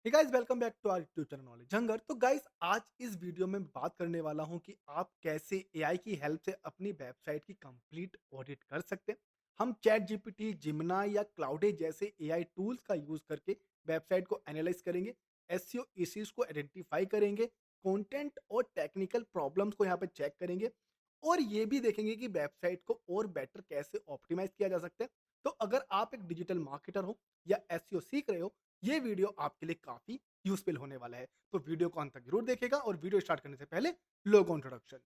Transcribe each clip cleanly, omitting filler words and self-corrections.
Hey guys, welcome back to our YouTube channel knowledge hunger. तो guys, आज इस video में बात करने वाला हूं कि आप कैसे एआई की हेल्प से अपनी वेबसाइट की कंप्लीट ऑडिट कर सकते हैं। हम चैट जीपीटी, जिमिनाई या क्लाउडे जैसे एआई टूल्स का यूज करके वेबसाइट को एनालाइज करेंगे, एसईओ इश्यूज को आइडेंटिफाई करेंगे, कंटेंट और टेक्निकल प्रॉब्लम्स को यहां पे चेक करेंगे और ये भी देखेंगे कि वेबसाइट को और बेटर कैसे ऑप्टिमाइज किया जा सकता है। तो अगर आप एक डिजिटल मार्केटर हो या एसईओ सीख रहे हो, ये वीडियो आपके लिए काफी यूजफुल होने वाला है। तो वीडियो को अंत तक जरूर देखेगा और वीडियो स्टार्ट करने से पहले लोगो इंट्रोडक्शन।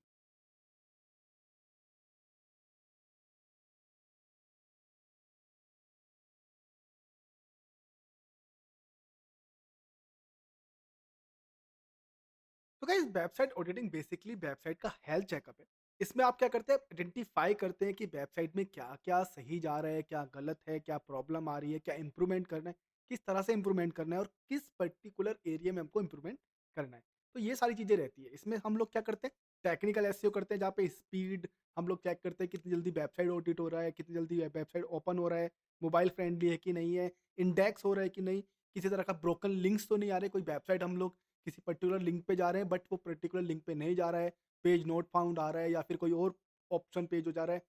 तो guys, website auditing basically website का हेल्थ चेकअप है। इसमें आप क्या करते हैं, आइडेंटिफाई करते हैं कि वेबसाइट में क्या क्या सही जा रहा है, क्या गलत है, क्या प्रॉब्लम आ रही है, क्या इंप्रूवमेंट करना है, किस तरह से इंप्रूवमेंट करना है और किस पर्टिकुलर एरिया में हमको इंप्रूवमेंट करना है। तो ये सारी चीजें रहती है। इसमें हम लोग क्या करते हैं, टेक्निकल एसईओ करते हैं, जहाँ पे स्पीड हम लोग चेक करते हैं, कितनी जल्दी वेबसाइट ऑडिट हो रहा है, कितनी जल्दी वेबसाइट ओपन हो रहा है, मोबाइल फ्रेंडली है कि नहीं है, इंडेक्स हो रहा है कि नहीं, किसी तरह का ब्रोकन लिंक्स तो नहीं आ रहे। कोई वेबसाइट हम लोग किसी पर्टिकुलर लिंक पे जा रहे हैं बट वो पर्टिकुलर लिंक पे नहीं जा रहा है, पेज नोट फाउंड आ रहा है या फिर कोई और ऑप्शन पेज हो जा रहा है।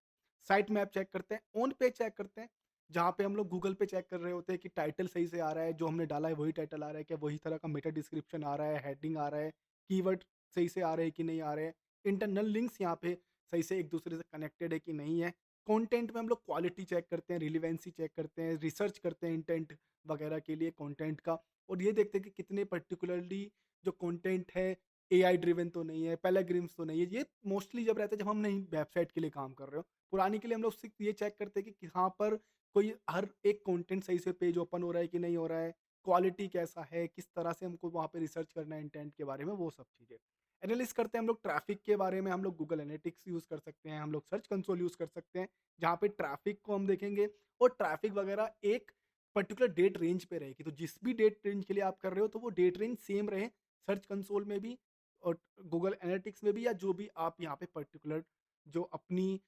साइट मैप चेक करते हैं, ऑन पेज चेक करते हैं, जहाँ पे हम लोग गूगल पे चेक कर रहे होते हैं कि टाइटल सही से आ रहा है, जो हमने डाला है वही टाइटल आ रहा है, क्या वही तरह का मेटा डिस्क्रिप्शन आ रहा है, हेडिंग आ रहा है, कीवर्ड सही से आ रहे हैं कि नहीं आ रहे हैं, इंटरनल लिंक्स यहाँ पे सही से एक दूसरे से कनेक्टेड है कि नहीं है। कंटेंट में हम लोग क्वालिटी चेक करते हैं, रिलीवेंसी चेक करते हैं, रिसर्च करते हैं इंटेंट वगैरह के लिए कंटेंट का, और ये देखते हैं कि कितने पर्टिकुलरली जो कंटेंट है एआई ड्रिवन तो नहीं है, पैराग्राफ्स तो नहीं है। ये मोस्टली जब रहता है जब हम नई वेबसाइट के लिए काम कर रहे हो। पुरानी के लिए हम लोग सिर्फ ये चेक करते हैं कि कहाँ पर कोई हर एक कंटेंट सही से पेज ओपन हो रहा है कि नहीं हो रहा है, क्वालिटी कैसा है, किस तरह से हमको वहाँ पे रिसर्च करना है इंटेंट के बारे में, वो सब चीज़ें। एनालिसिस करते हैं हम लोग ट्रैफिक के बारे में, हम लोग गूगल एनालिटिक्स यूज़ कर सकते हैं, हम लोग सर्च कंसोल यूज़ कर सकते हैं, जहाँ पे ट्रैफिक को हम देखेंगे और ट्रैफिक वगैरह एक पर्टिकुलर डेट रेंज पे रहेगी। तो जिस भी डेट रेंज के लिए आप कर रहे हो तो वो डेट रेंज सेम रहे, सर्च कंसोल में भी और गूगल एनालिटिक्स में भी, या जो भी आप यहाँ पे पर्टिकुलर जो अपनी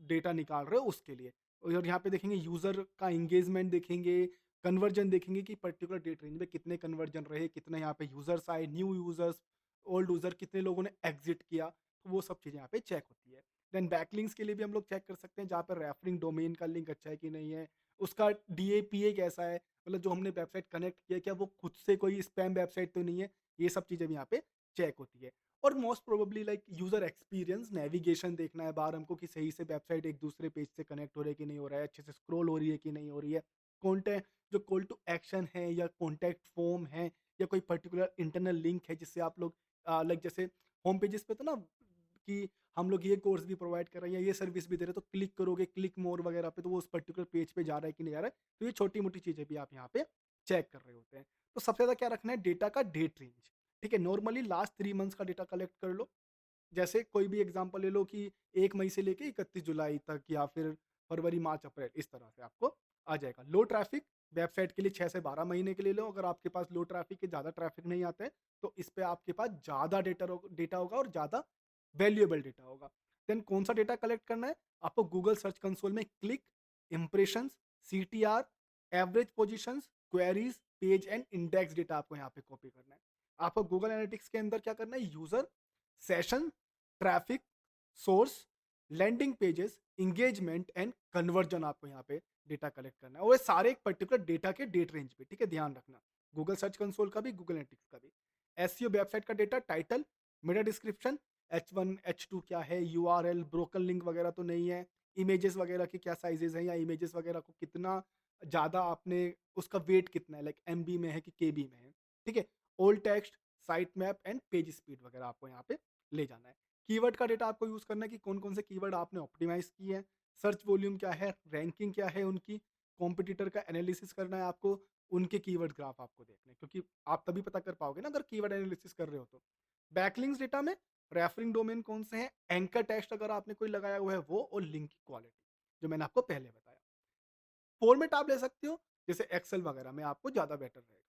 डेटा निकाल रहे हो उसके लिए। और यहाँ पे देखेंगे यूज़र का एंगेजमेंट देखेंगे, कन्वर्जन देखेंगे कि पर्टिकुलर डेट रेंज में कितने कन्वर्जन रहे, कितने यहाँ पे यूज़र्स आए, न्यू यूज़र्स, ओल्ड यूज़र, कितने लोगों ने एग्जिट किया। तो वो सब चीज़ें यहाँ पे चेक होती है। देन बैकलिंक्स के लिए भी हम लोग चेक कर सकते हैं, जहाँ पर रेफरिंग डोमेन का लिंक अच्छा है कि नहीं है, उसका डीएपीए कैसा है, मतलब जो हमने वेबसाइट कनेक्ट किया क्या वो खुद से कोई स्पैम वेबसाइट तो नहीं है। ये सब चीज़ें भी यहाँ पे चेक होती है। और most probably like user experience, navigation देखना है बाहर हमको कि सही से वेबसाइट एक दूसरे पेज से कनेक्ट हो रहा है कि नहीं हो रहा है, अच्छे से स्क्रॉल हो रही है कि नहीं हो रही है। कॉन्टेंट जो कॉल टू एक्शन है या कॉन्टैक्ट फॉर्म है या कोई पर्टिकुलर इंटरनल लिंक है जिससे आप लोग लाइक जैसे होम पेजेस पे तो ना कि हम लोग ये कोर्स भी प्रोवाइड कर रहे हैं या ये सर्विस भी दे रहे हैं, तो क्लिक करोगे क्लिक मोर वगैरह पे तो वो उस पर्टिकुलर पेज पे जा रहा है कि नहीं जा रहा है। तो ये छोटी मोटी चीज़ें भी आप यहाँ पे चेक कर रहे होते हैं। तो सबसे ज़्यादा क्या रखना है, डेटा का डेट रेंज। ठीक है, नॉर्मली लास्ट 3 मंथ्स का डेटा कलेक्ट कर लो। जैसे कोई भी एग्जांपल ले लो कि 1 मई से लेके 31 जुलाई तक या फिर फरवरी, मार्च, अप्रैल, इस तरह से आपको आ जाएगा। लो ट्रैफिक वेबसाइट के लिए 6 से 12 महीने के लिए लो। अगर आपके पास लो ट्रैफिक है, ज़्यादा ट्रैफिक नहीं आता है, तो इस पे आपके पास ज़्यादा डेटा होगा और ज़्यादा वैल्यूएबल डेटा होगा। देन कौन सा डेटा कलेक्ट करना है? आपको गूगल सर्च कंसोल में click, impressions, CTR, average positions, queries, page and index data आपको यहाँ पे कॉपी करना है। आपको गूगल एनालिटिक्स के अंदर क्या करना है, user, session, traffic, source, landing pages, engagement and conversion आपको यहाँ पे डेटा कलेक्ट करना है, और ये सारे एक पर्टिकुलर डेटा के डेट रेंज पे। ठीक है, ध्यान रखना, गूगल सर्च कंसोल का भी, गूगल एनालिटिक्स का भी। एसईओ वेबसाइट का data, title, Meta description, H1 H2 क्या है, यूआरएल, ब्रोकन लिंक वगैरह तो नहीं है, इमेजेस वगैरह के क्या साइजेस हैं या इमेजेस वगैरह को कितना ज़्यादा आपने, उसका वेट कितना है, लाइक एमबी में है कि केबी में है। ठीक है, old text, site map and page speed वगैरह आपको यहाँ पे ले जाना है। कीवर्ड का डेटा आपको यूज़ करना है कि कौन कौन से कीवर्ड आपने ऑप्टिमाइज किए हैं, सर्च वॉल्यूम क्या है, रैंकिंग क्या है उनकी, कॉम्पिटिटर का एनालिसिस करना है आपको, उनके कीवर्ड ग्राफ आपको देखने हैं, क्योंकि आप तभी पता कर पाओगे ना अगर कीवर्ड एनालिसिस कर रहे हो तो। बैकलिंक्स डेटा में रेफरिंग डोमेन कौन से हैं, एंकर टेक्स्ट अगर आपने कोई लगाया हुआ है वो, और लिंक की क्वालिटी जो मैंने आपको पहले बताया। फॉर्मेट आप ले सकते हो, जैसे एक्सेल वगैरह में आपको ज़्यादा बेटर रहेगा।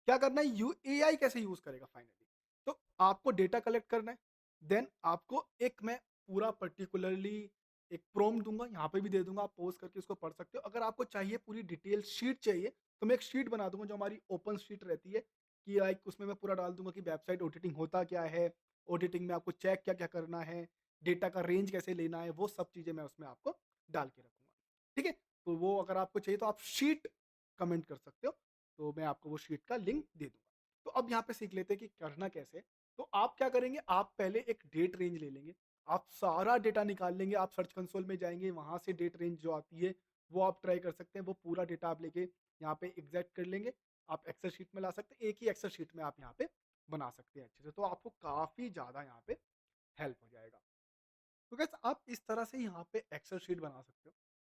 क्या करना है, यू एआई कैसे यूज़ करेगा फाइनली? तो आपको डेटा कलेक्ट करना है, देन आपको एक मैं पूरा पर्टिकुलरली एक प्रॉम्प्ट दूँगा, यहाँ पे भी दे दूँगा, आप पॉज़ करके उसको पढ़ सकते हो। अगर आपको चाहिए पूरी डिटेल शीट चाहिए, तो मैं एक शीट बना दूँगा जो हमारी ओपन शीट रहती है, कि लाइक उसमें मैं पूरा डाल दूँगा कि वेबसाइट ऑडिटिंग होता क्या है, ऑडिटिंग में आपको चेक क्या-क्या करना है, डेटा का रेंज कैसे लेना है, वो सब चीज़ें मैं उसमें आपको डाल के रखूँगा। ठीक है? तो वो अगर आपको चाहिए तो आप शीट कमेंट कर सकते हो, तो मैं आपको वो शीट का लिंक दे दूँगा। तो अब यहाँ पे सीख लेते हैं कि करना कैसे है। तो आप क्या करेंगे, आप पहले एक डेट रेंज ले लेंगे, आप सारा डेटा निकाल लेंगे, आप सर्च कंसोल में जाएँगे, वहाँ से डेट रेंज जो आती है, वो आप ट्राई कर सकते हैं, वो पूरा डेटा आप लेके यहाँ पे एग्ज़ैक्ट कर लेंगे। आप एक्सेल शीट में ला सकते हैं, एक ही एक्सेल शीट में आप यहाँ पे बना सकते हैं अच्छे से, तो आपको काफ़ी ज़्यादा यहाँ पे हेल्प हो जाएगा। तो गाइस आप इस तरह से यहाँ पे एक्सेल शीट बना सकते हो,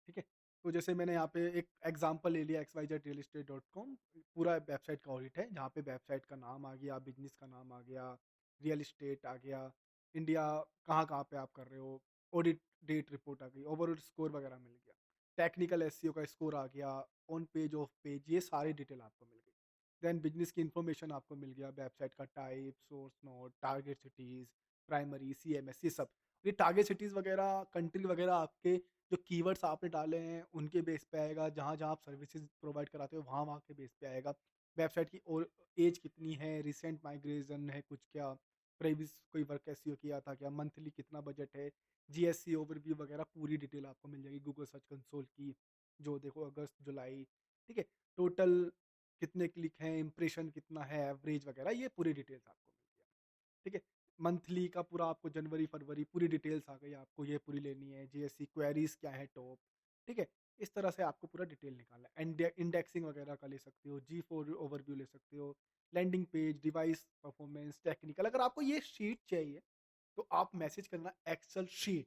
ठीक है? तो जैसे मैंने यहाँ पे एक एग्ज़ाम्पल ले लिया xyzrealestate.com, पूरा वेबसाइट का ऑडिट है, जहाँ पे वेबसाइट का नाम आ गया, बिज़नेस का नाम आ गया, रियल एस्टेट आ गया, इंडिया कहाँ-कहाँ पे आप कर रहे हो, ऑडिट डेट रिपोर्ट आ गई, ओवरऑल स्कोर वगैरह मिल गया, टेक्निकल एसईओ का स्कोर आ गया, ऑन पेज, ऑफ पेज, ये सारी डिटेल आपको मिल गई। देन बिज़नेस की इन्फॉर्मेशन आपको मिल गया, वेबसाइट का type, source node, target cities, primary, CMS, ये सब। ये टारगेट सिटीज़ वगैरह, कंट्री वगैरह आपके जो कीवर्ड्स आपने डाले हैं, उनके बेस पे आएगा। जहाँ-जहाँ आप सर्विसेज़ प्रोवाइड कराते हो, वहाँ-वहाँ के बेस पे आएगा। वेबसाइट की और ऐज कितनी है, रिसेंट माइग्रेशन है कुछ क्या, प्रीवियस कोई वर्क एसईओ किया था क्या, मंथली कितना बजट है, जीएससी ओवरव्यू वगैरह पूरी डिटेल आपको मिल जाएगी गूगल सर्च कंसोल की। जो देखो अगस्त, जुलाई, ठीक है? टोटल कितने क्लिक हैं, इंप्रेशन कितना है, एवरेज वगैरह, ये पूरी डिटेल्स आपको मिल गया। ठीक है? मंथली का पूरा आपको जनवरी, फरवरी पूरी डिटेल्स आ गई, आपको ये पूरी लेनी है, जीएससी क्वेरीज़ क्या है टॉप, ठीक है? इस तरह से आपको पूरा डिटेल निकालना है। इंडेक्सिंग वगैरह का ले सकते हो, जी4 ओवरव्यू ले सकते हो, landing page, device performance, technical. अगर आपको ये शीट चाहिए, तो आप मैसेज करना एक्सेल शीट,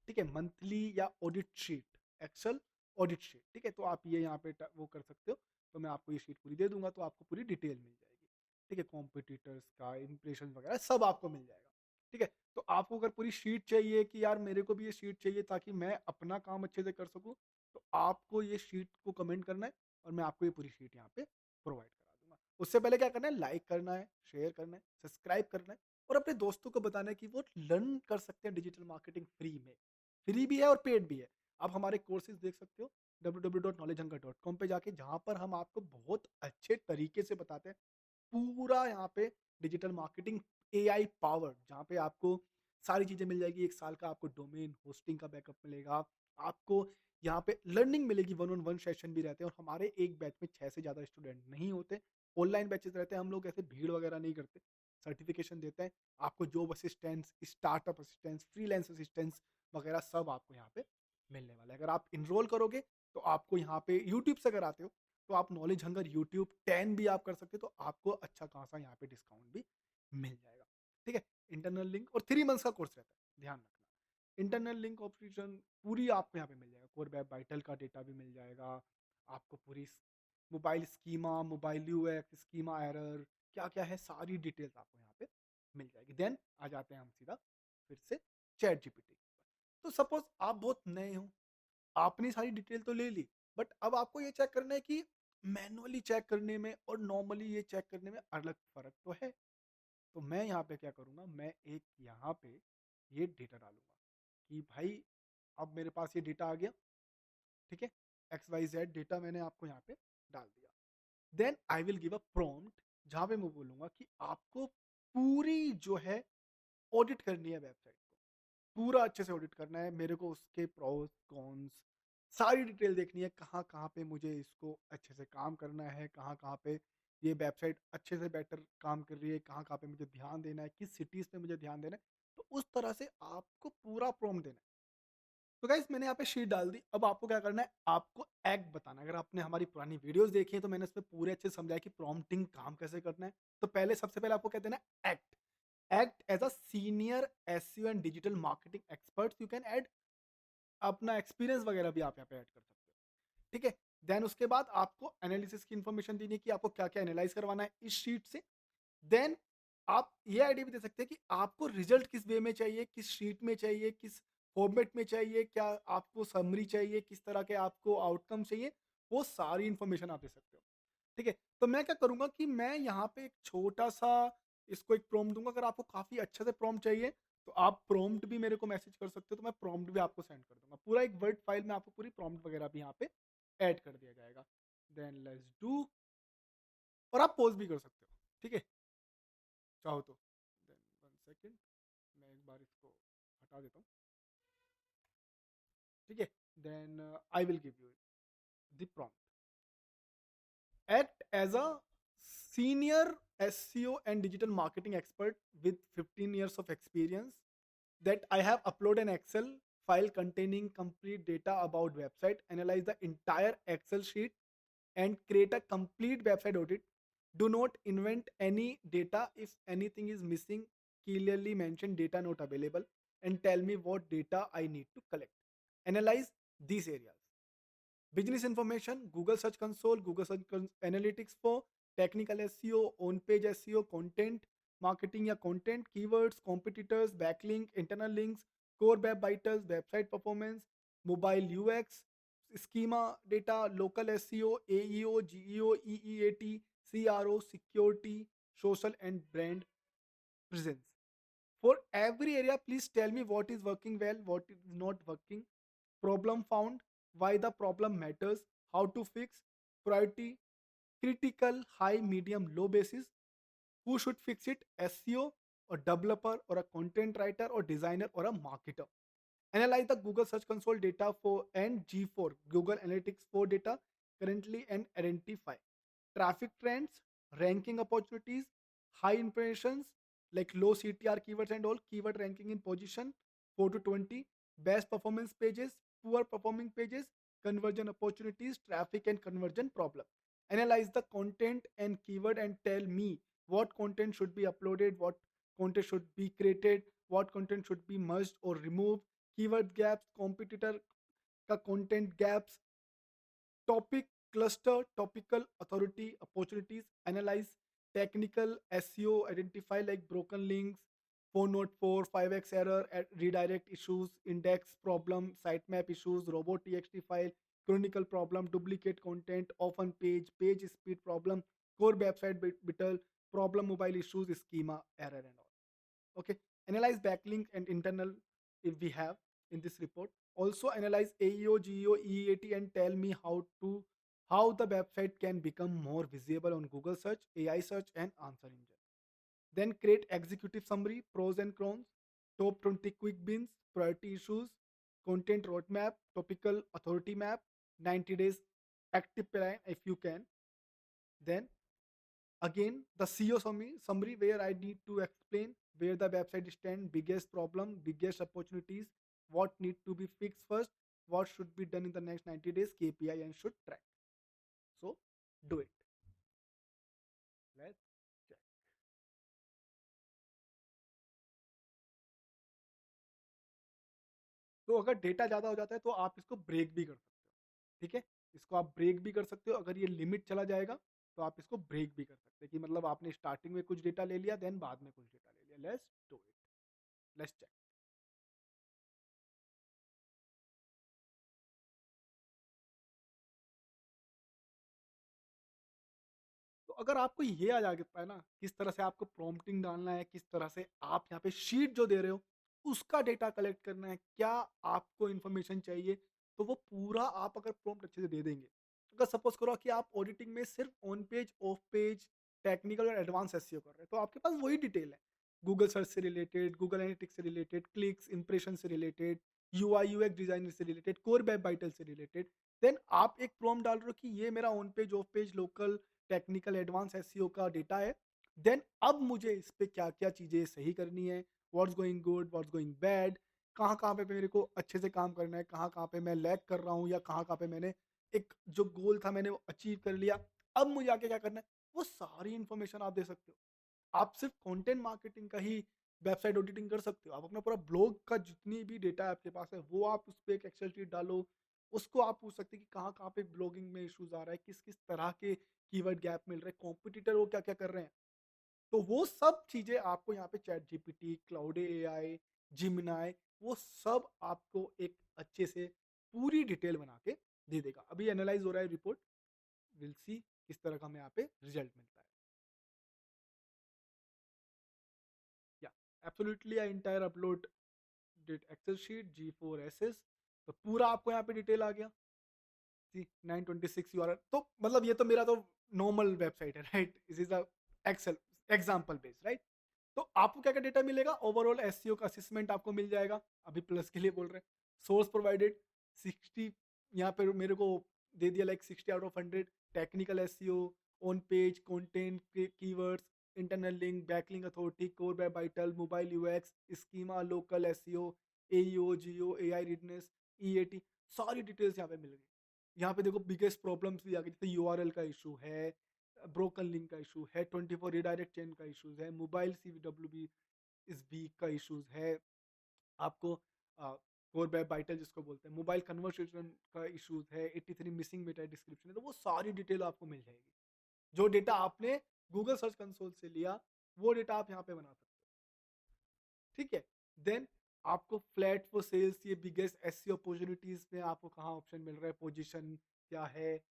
ठीक है? मंथली या audit sheet, excel audit sheet, ठीक है? तो आप ये यहाँ पे वो कर सकते हो, तो मैं आपको ये शीट पूरी दे दूँगा, तो आपको पूरी डिटेल मिल जाएगी। ठीक है? कॉम्पिटिटर्स का, इंप्रेशन वगैरह सब आपको मिल जाएगा। ठीक है? तो आपको अगर पूरी शीट चाहिए कि यार मेरे को भी ये शीट चाहिए ताकि मैं अपना काम अच्छे से कर सकूँ, तो आपको ये शीट को कमेंट करना है और मैं आपको ये पूरी शीट यहाँ पे प्रोवाइड करा दूँगा। उससे पहले क्या करना है, लाइक करना है, शेयर करना है, सब्सक्राइब करना है और अपने दोस्तों को बताना है कि वो लर्न कर सकते हैं डिजिटल मार्केटिंग फ्री में। फ्री भी है और पेड भी है। आप हमारे कोर्सेज़ देख सकते हो www.knowledgehunger.com पे जाके, जहाँ पर हम आपको बहुत अच्छे तरीके से बताते हैं पूरा यहाँ पे डिजिटल मार्केटिंग एआई पावर्ड, जहाँ पे आपको सारी चीज़ें मिल जाएगी। 1 साल का आपको डोमेन होस्टिंग का बैकअप मिलेगा। आपको यहाँ पे लर्निंग मिलेगी, वन ऑन वन सेशन भी रहते हैं और हमारे एक बैच में 6 से ज़्यादा स्टूडेंट नहीं होते। ऑनलाइन बैचेज़ रहते हैं, हम लोग ऐसे भीड़ वगैरह नहीं करते। सर्टिफिकेशन देते हैं, आपको job assistance, startup assistance, freelance assistance वगैरह सब आपको यहाँ पे मिलने वाला है। अगर आप एनरोल करोगे, तो आपको यहाँ पे यूट्यूब से अगर आते हो, तो आप नॉलेज हंगर यूट्यूब 10 भी आप कर सकते हो, तो आपको अच्छा खासा यहाँ पे डिस्काउंट भी मिल जाएगा। ठीक है? इंटरनल लिंक और 3 मंथ्स का कोर्स रहता है, ध्यान रखना। इंटरनल लिंक ऑप्शन पूरी आपको यहाँ पे मिल जाएगा। कोर वेब वाइटल का डेटा भी मिल जाएगा। आपको पूरी mobile schema, mobile UX, schema error क्या-क्या है, सारी डिटेल्स आपको यहाँ पे मिल जाएगी। देन आ जाते हैं हम सीधा फिर से चैट जीपीटी। तो सपोज़ आप बहुत नए हो, आपने सारी डिटेल तो ले ली, बट अब आपको ये चेक करना है कि मैनुअली चेक करने में और नॉर्मली ये चेक करने में अलग फ़र्क तो है। तो मैं यहाँ पे क्या करूँगा, मैं एक यहाँ पे ये डेटा डालूँगा कि भाई अब मेरे पास ये डेटा आ गया, ठीक है? XYZ डेटा मैंने आपको यहाँ पे डाल दिया। Then I will give a prompt, जहाँ पे मैं बोलूँगा कि आपको पूरी जो है ऑडिट करनी है वेबसाइट को। पूरा अच्छे से ऑडिट करना है, मेरे को उसके प्रोस, कॉन्स सारी डिटेल देखनी है, कहाँ-कहाँ पे मुझे इसको अच्छे से काम करना है, कहाँ-कहाँ पे ये वेबसाइट अच्छे से बेटर काम कर रही है, कहाँ-कहाँ पे मुझे ध्यान देना है, किस सिटीज़ पे मुझे ध्यान देना है। तो उस तरह से आपको पूरा प्रॉम्प्ट देना है। तो गाइज़ मैंने यहाँ पे शीट डाल दी, अब आपको क्या करना है, आपको एक्ट बताना है। अगर आपने हमारी पुरानी वीडियोज़ देखी हैं, तो मैंने इसमें पूरे अच्छे से समझाया कि प्रॉम्प्टिंग काम कैसे करना है। तो पहले सबसे पहले आपको कह देना है act. Act as a senior SEO and digital marketing experts, you can add अपना एक्सपीरियंस वगैरह भी आप यहाँ पे ऐड कर सकते हो। ठीक है? देन उसके बाद आपको एनालिसिस की इन्फॉर्मेशन देनी है कि आपको क्या-क्या एनालाइज़ करवाना है इस शीट से। देन आप ये आइडिया भी दे सकते हैं कि आपको रिजल्ट किस वे में चाहिए, किस शीट में चाहिए, किस फॉर्मेट में चाहिए, क्या आपको समरी चाहिए, किस तरह के आपको आउटकम चाहिए, वो सारी इन्फॉर्मेशन आप दे सकते हो। ठीक है? तो मैं क्या करूँगा कि मैं यहाँ पे एक छोटा-सा इसको एक प्रॉम्प्ट दूँगा, अगर आपको काफ़ी अच्छे से प्रॉम्प्ट चाहिए, तो आप प्रॉम्प्ट भी मेरे को मैसेज कर सकते हो, तो मैं प्रॉम्प्ट भी आपको सेंड कर दूँगा। पूरा एक वर्ड फाइल में आपको पूरी प्रॉम्प्ट वगैरह भी यहाँ पे ऐड कर दिया जाएगा। देन लेट्स डू, और आप पोस्ट भी कर सकते हो, ठीक है? चाहो तो। देन 1 सेकंड, मैं एक बार इसको हटा देता हूँ, ठीक है? Then I will give you the prompt. Act as a senior SEO and digital marketing expert with 15 years of experience, that I have uploaded an Excel file containing complete data about website, analyze the entire Excel sheet and create a complete website audit. Do not invent any data. If anything is missing, clearly mention data not available and tell me what data I need to collect. Analyze these areas: business information, Google Search Console, Google Search Analytics for technical SEO, on-page SEO, content marketing या content, keywords, competitors, backlink, internal links, core web vitals, website performance, mobile UX, schema data, local SEO, AEO, GEO, EEAT, CRO, security, social and brand presence. For every area, please tell me what is working well, what is not working, problem found, why the problem matters, how to fix, priority, critical, high, medium, low basis, who should fix it, SEO, or developer, or a content writer, or designer, or a marketer. Analyze the Google Search Console data for and G4 Google Analytics 4 data currently and identify traffic trends, ranking opportunities, high impressions like low CTR keywords and all, keyword ranking in position 4 to 20, best performance pages, poor performing pages, conversion opportunities, traffic and conversion problem. Analyze the content and keyword and tell me what content should be uploaded, what content should be created, what content should be merged or removed, keyword gaps, competitor का content gaps, topic cluster, topical authority opportunities, analyze technical SEO, identify like broken links, 404, 5x error, redirect issues, index problem, sitemap issues, robot txt file, chronicle problem, duplicate content, off on page, page speed problem, core website bittle, problem mobile issues, schema error and all. Okay, analyze backlink and internal if we have in this report. Also analyze AEO, GEO, EAT and tell me how the website can become more visible on Google search, AI search and answer engine. Then create executive summary, pros and cons, top 20 quick wins, priority issues, content roadmap, topical authority map, 90 days active plan if you can. Then again, the CEO summary where I need to explain where the website stand, biggest problem, biggest opportunities, what need to be fixed first, what should be done in the next 90 days, KPI and should track. So do it. Let's check. तो अगर data ज़्यादा हो जाता है तो आप इसको break भी कर सकते हो, ठीक है? इसको आप ब्रेक भी कर सकते हो, अगर ये लिमिट चला जाएगा तो आप इसको ब्रेक भी कर सकते हैं कि मतलब आपने स्टार्टिंग में कुछ डेटा ले लिया, देन बाद में कुछ डेटा ले लिया। Let's do it, let's check. तो अगर आपको ये आ जाता है ना, किस तरह से आपको प्रॉम्प्टिंग डालना है, किस तरह से आप यहाँ पे शीट जो दे रहे हो, उसका डेटा कलेक्ट करना है, क्या आपको इन्फॉर्मेशन चाहिए, तो वो पूरा आप अगर प्रॉम्प्ट अच्छे से दे देंगे। अगर सपोज़ करो कि आप ऑडिटिंग में सिर्फ on page, of page, technical और एडवांस एसईओ कर रहे हैं, तो आपके पास वही डिटेल है। गूगल सर्च से रिलेटेड, गूगल एनालिटिक्स से रिलेटेड, क्लिक्स, इंप्रेशन से रिलेटेड, यूआई यूएक्स डिज़ाइनर से रिलेटेड, कोर वेब वाइटल से रिलेटेड। देन आप एक प्रॉम्प्ट डाल रहे हो कि ये मेरा on page, of page, local, technical, advance SEO का डेटा है। देन अब मुझे इस पे क्या-क्या चीज़ें सही करनी है, what's going good, what's going bad, कहाँ-कहाँ पे मेरे को अच्छे से काम करना है, कहाँ-कहाँ पे मैं लैग कर रहा हूँ या कहाँ-कहाँ पे मैंने एक जो गोल था मैंने वो अचीव कर लिया। अब मुझे आगे क्या करना है, वो सारी इन्फॉर्मेशन आप दे सकते हो। आप सिर्फ कंटेंट मार्केटिंग का ही वेबसाइट ऑडिटिंग कर सकते हो। आप अपना पूरा ब्लॉग का जितनी भी डेटा आपके पास है, वो आप उस पे एक एक्सेल शीट डालो। उसको आप पूछ सकते हैं कि कहाँ-कहाँ पे ब्लॉगिंग में इश्यूज़ आ रहा है, किस-किस तरह के कीवर्ड गैप मिल रहे हैं, कॉम्पिटिटर वो क्या-क्या कर रहे हैं। तो वो सब चीज़ें आपको यहाँ पे chat GPT, Claude AI, Gemini, वो सब आपको एक अच्छे से पूरी डिटेल बना के दे देगा। अभी एनालाइज़ हो रहा है रिपोर्ट, विल सी किस तरह का हमें यहाँ पे रिजल्ट मिलता है। या absolutely entire uploaded excel sheet जी4 एसएस, तो पूरा आपको यहाँ पे डिटेल आ गया। सी 926 यूआरएल, तो मतलब ये तो मेरा तो नॉर्मल वेबसाइट है, right? This is a excel example based, right? तो आपको क्या क्या डेटा मिलेगा? ओवरऑल एसईओ का असेसमेंट आपको मिल जाएगा, अभी प्लस के लिए बोल रहे हैं। सोर्स प्रोवाइडेड 60, यहाँ पे मेरे को दे दिया like 60 out of 100। Technical SEO, on page content, keywords, internal link, backlink authority, core web vital, mobile UX, schema, local SEO, AEO, GEO, AI readiness, EAT, सारी डिटेल्स यहाँ पे मिल गई। यहाँ पे देखो बिगेस्ट प्रॉब्लम्स भी आ गई, जैसे यूआरएल का इशू है, ब्रोकन लिंक का इशू है, 24 रिडायरेक्ट चेन का इशूज है, मोबाइल सीडब्ल्यूबी इस वीक का इशूज है, आपको कोर वेब वाइटल जिसको बोलते हैं, मोबाइल कन्वर्सेशन का इशूज है, 83 मिसिंग मेटा डिस्क्रिप्शन है। तो वो सारी डिटेल आपको मिल जाएगी। जो डेटा आपने गूगल सर्च कंसोल से लिया, वो डेटा आप यहाँ पे बना सकते हो। ठीक है। देन आपको फ्लैट फॉर सेल्स, ये बिगेस्ट एसईओ अपॉर्चुनिटीज में आपको कहाँ ऑप्शन मिल रहा है, पोजीशन क्या है,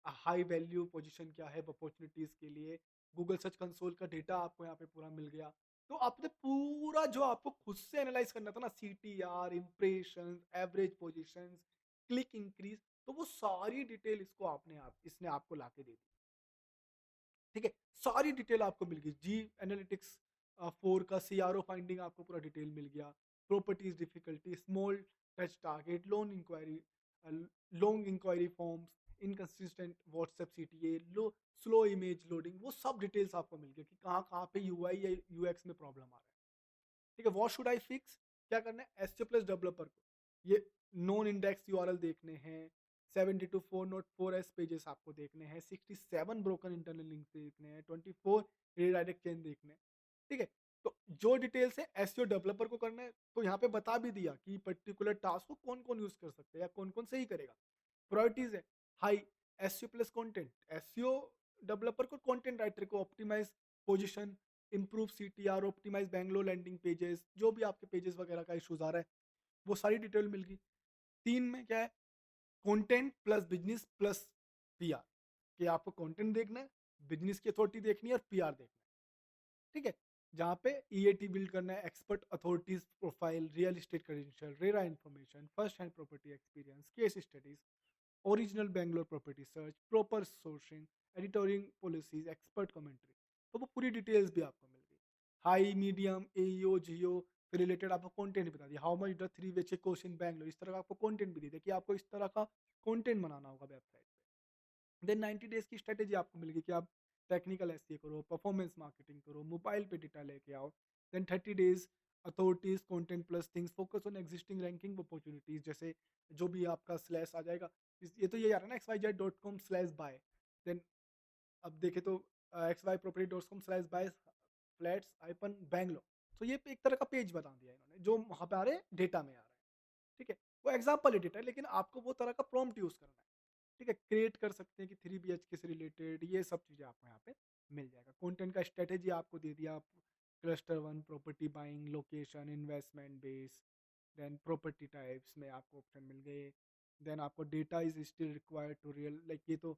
हाई वैल्यू पोजीशन क्या है अपॉर्चुनिटीज के लिए। गूगल सर्च कंसोल का डेटा आपको यहाँ पे पूरा मिल गया। तो आपने पूरा जो आपको खुद से एनालाइज करना था ना, CTR, impression, average positions, click increase, तो वो सारी डिटेल इसको इसने आपको लाके दे दी। ठीक है, सारी डिटेल आपको मिल गई। जी एनालिटिक्स 4 का सीआरओ फाइंडिंग आपको पूरा डिटेल मिल गया। Properties difficulty, small touch target, long inquiry forms, inconsistent WhatsApp CTA, low slow image loading, वो सब डिटेल्स आपको मिल गया कि कहाँ कहाँ पे यूआई या यूएक्स में प्रॉब्लम आ रहा है। ठीक है, व्हाट शुड आई फिक्स, क्या करना है एसए प्लस डेवलपर को, ये नॉन इंडेक्स यूआरएल देखने हैं, 72 404 एस पेजेस आपको देखने हैं, 67 ब्रोकन इंटरनल लिंक देखने हैं, 24 रिडायरेक्ट चेन देखने हैं। ठीक है, तो जो डिटेल्स है एसईओ डेवलपर को करना है, तो यहाँ पे बता भी दिया कि पर्टिकुलर टास्क को कौन कौन यूज कर सकते हैं या कौन कौन सही करेगा। प्रायोरिटीज है high, SEO plus content, SEO developer को कंटेंट राइटर को optimise position, improve CTR, optimise Bangalore landing pages, जो भी आपके पेजेस वगैरह का इशूज आ रहा है, वो सारी डिटेल मिल गई। 3 में क्या है, content plus business plus PR, कि आपको कंटेंट देखना है, बिजनेस की अथॉरिटी देखनी है और पीआर देखना है। ठीक है, जहाँ पे ईएटी बिल्ड करना है, expert authorities profile, real estate credential, RERA information, first hand property experience, case studies, original Bangalore property search, proper sourcing, editorial policies, expert commentary, तो वो पूरी डिटेल्स भी आपको मिल गई। हाई, मीडियम, एईओ, जियो से रिलेटेड आपको कंटेंट बता दिया। हाउ मच द 3 वेचे कोर्स इन बैंगलोर, इस तरह का आपको कंटेंट भी दे दिया कि आपको इस तरह का कंटेंट बनाना होगा वेबसाइट पे। देन 90 डेज की स्ट्रेटेजी आपको मिल गई कि आप टेक्निकल एसईओ करो, परफॉर्मेंस मार्केटिंग करो, मोबाइल पे डेटा लेके आओ। Then 30 days authorities content plus things, focus on existing ranking opportunities, जैसे जो भी आपका स्लैश आ जाएगा, ये तो ये आ रहा है ना xyz.com/buy। देन अब देखे तो xyproperty.com/buy फ्लैट्स आइपन बैंगलोर। तो ये एक तरह का पेज बता दिया इन्होंने जो वहां पे आ रहे डेटा में आ रहा है। ठीक है, वो एग्जाम्पल एडिट है, लेकिन आपको वो तरह का प्रॉम्प्ट यूज करना है। ठीक है, क्रिएट कर सकते हैं कि 3 BHK से रिलेटेड ये सब चीज़ें आपको यहाँ पे मिल जाएगा। कंटेंट का स्ट्रेटेजी आपको दे दिया, cluster 1, property buying, location, investment base, then property types में आपको ऑप्शन मिल गए। देन आपको data is still required to real, like ये तो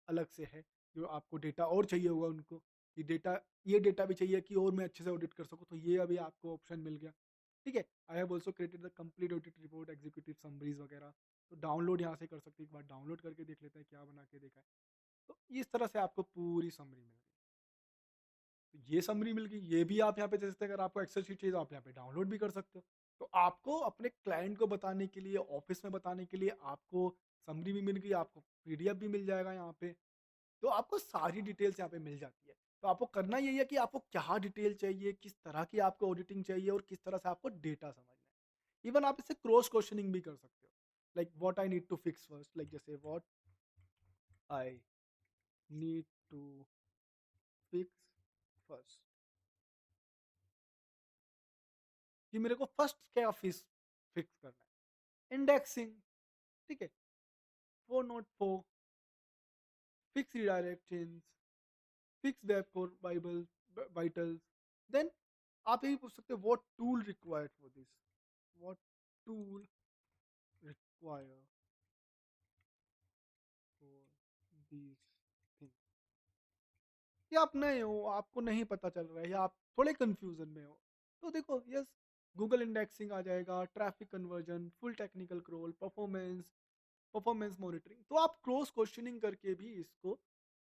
अलग से है, जो आपको डेटा और चाहिए होगा उनको कि डेटा, ये डेटा भी चाहिए कि और मैं अच्छे से ऑडिट कर सकूँ, तो ये अभी आपको ऑप्शन मिल गया। ठीक है, I have also created the complete audit report, executive summaries वगैरह, तो डाउनलोड यहाँ से कर सकते हैं। एक बार डाउनलोड करके देख लेते हैं क्या बना के देखा है। तो इस तरह से आपको पूरी समरी मिल गई। तो ये समरी मिल गई, ये भी आप यहाँ पे दे सकते हैं। अगर आपको एक्सेल शीट चाहिए तो आप यहाँ पे डाउनलोड भी कर सकते हो। तो आपको अपने क्लाइंट को बताने के लिए, ऑफिस में बताने के लिए, आपको समरी भी मिल गई, आपको पीडीएफ भी मिल जाएगा यहाँ पे। तो आपको सारी डिटेल्स यहाँ पे मिल जाती है। तो आपको करना यही है कि आपको क्या डिटेल चाहिए, किस तरह की आपको ऑडिटिंग चाहिए और किस तरह से आपको डेटा समझना है। इवन आप इससे क्रॉस क्वेश्चनिंग भी कर सकते हो, like what I need to fix first, like जैसे what I need to fix first, कि मेरे को फर्स्ट क्या फिक्स करना है। इंडेक्सिंग, ठीक है, 404, fix redirections, fix web core बाइबल वाइटल्स। देन आप यही पूछ सकते हो what tool required for this, what tool require for this thing. या आप नए हो, आपको नहीं पता चल रहा है, या आप थोड़े कंफ्यूजन में हो, तो देखो यस, गूगल इंडेक्सिंग आ जाएगा, traffic conversion, full technical crawl, performance, performance monitoring. तो आप क्रॉस क्वेश्चनिंग करके भी इसको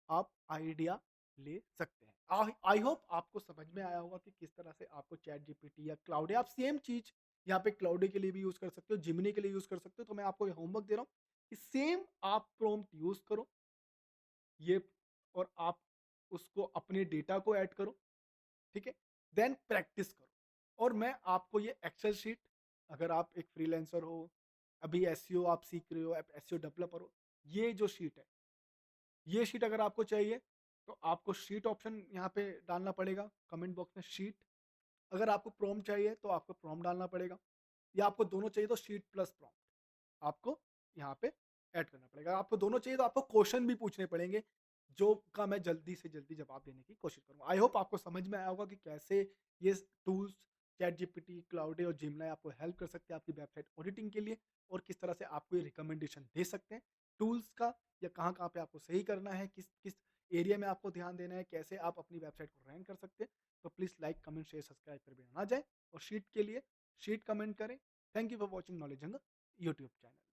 आप आइडिया ले सकते हैं। आई आई होप आपको समझ में आया होगा कि किस तरह से आपको चैट जीपीटी या क्लाउड, आप सेम चीज़ यहाँ पे क्लाउडी के लिए भी यूज़ कर सकते हो, जिमिनी के लिए यूज़ कर सकते हो। तो मैं आपको ये होमवर्क दे रहा हूँ कि सेम आप प्रॉम्प्ट यूज़ करो, ये, और आप उसको अपने डेटा को ऐड करो, ठीक है? देन प्रैक्टिस करो। और मैं आपको ये एक्सेल शीट, अगर आप एक फ्रीलांसर हो, अभी एसईओ आप सीख रहे हो, आप एसईओ डेवलपर हो, ये जो शीट है, ये शीट अगर आपको चाहिए, तो आपको शीट ऑप्शन यहाँ पे डालना पड़ेगा कमेंट बॉक्स में शीट। अगर आपको प्रॉम्प्ट चाहिए तो आपको प्रॉम्प्ट डालना पड़ेगा, या आपको दोनों चाहिए तो शीट प्लस प्रॉम्प्ट आपको यहाँ पे ऐड करना पड़ेगा। आपको दोनों चाहिए तो आपको क्वेश्चन भी पूछने पड़ेंगे, जो का मैं जल्दी से जल्दी जवाब देने की कोशिश करूँगा। आई होप आपको समझ में आया होगा कि कैसे ये टूल्स चैट जीपीटी, क्लाउडी और जिमिनी आपको हेल्प कर सकते हैं आपकी वेबसाइट ऑडिटिंग के लिए, और किस तरह से आपको ये रिकमेंडेशन दे सकते हैं टूल्स का, या कहाँ-कहाँ पे आपको सही करना है, किस-किस एरिया में आपको ध्यान देना है, कैसे आप अपनी वेबसाइट को रैंक कर सकते हैं। तो please like, comment, share, subscribe कर भी ना जाएँ, और शीट के लिए शीट कमेंट करें। Thank you for watching knowledge jungle YouTube channel.